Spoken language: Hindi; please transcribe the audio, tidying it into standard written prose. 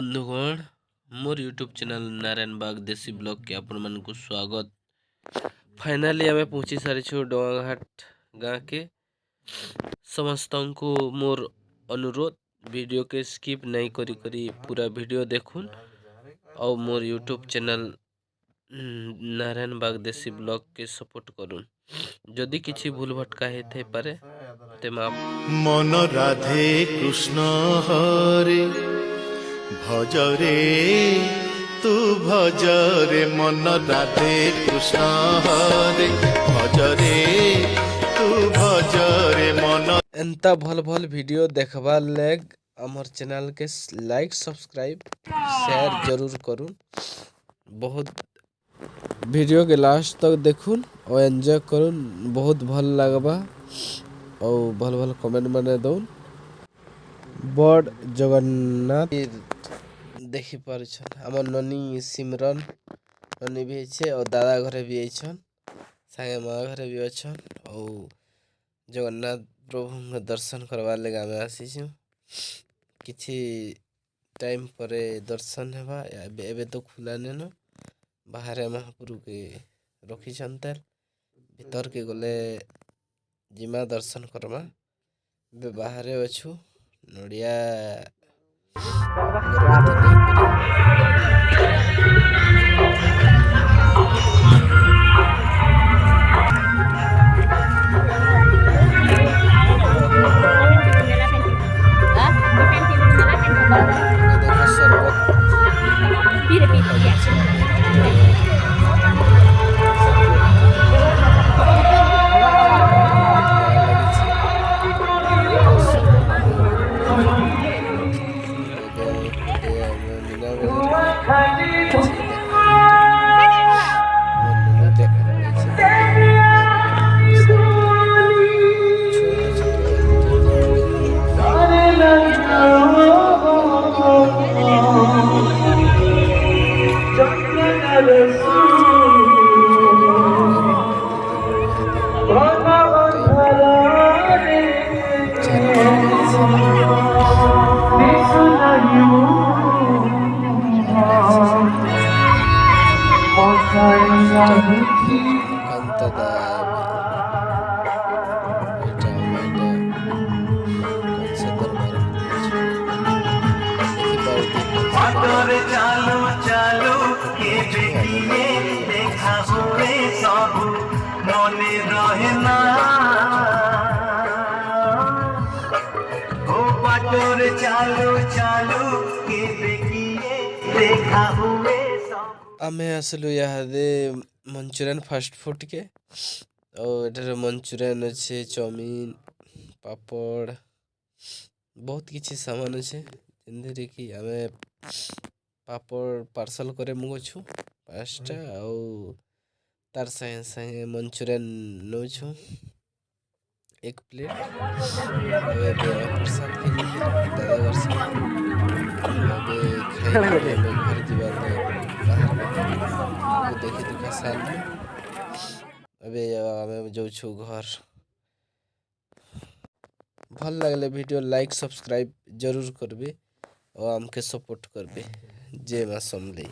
बंधुगण मोर यूट्यूब चैनल नारायण बाग देसी ब्लॉग के आपण मन को स्वागत। फाइनाली आम पहुँची सारी डोंगाघाट गाँ के। समस्त को मोर अनुरोध वीडियो के स्किप नहीं करी करी पूरा वीडियो देखुन और मोर यूट्यूब चैनल नारायण बाग देसी ब्लॉग के सपोर्ट करुन। जदि किछि भूल भटका हेते पारे तेमा मन राधे कृष्ण हरे भजरे तू भजरे मन राधे कृष्ण हरे भजरे तू भजरे मन। एंता भल भल वीडियो देखवा लेग हमर चैनल के लाइक सब्सक्राइब शेयर जरूर करूँ। बहुत वीडियो के लास्ट तक देखुन और एंजॉय करूँ। बहुत भल लगबा और भल भल कमेंट माने दौन। बड़ जगन्नाथ देखी पार हमर ननी सिमरन ननी भी है और दादा घरे भी आइछन सागे माँ घरे भी अच्छन और जगन्नाथ प्रभु दर्शन करवा लगे आम आसी किछि टाइम पर दर्शन हेबा एबे तो खुला नेन बाहर महाप्रभु के रखी भीतर के गले जिमा दर्शन करमा। बे बाहर अच्छु नड़िया चालू चालू के देखिए देखा हुए सब मने रहना ओ बाटोर चालू चालू के देखिए देखा हुए सब। आमे आसलु यादे मंचूरियन फास्ट फूड के और एठार मंचूरियन अच्छे चाउमीन पापड़ बहुत किसी सामान अच्छे जेनदे कि आमे पापड़ पार्सल करे मगछु 5टा और तार संगे संगे मंचूरियन नौछु 1 प्लेट प्रसाद के दादा घर से घर जीवा बाहर देखी दुखा साल अबे आमे जाऊछु घर। भल लगले वीडियो लाइक सब्सक्राइब जरूर करबे और हमके सपोर्ट करबे। जय मां समलेई।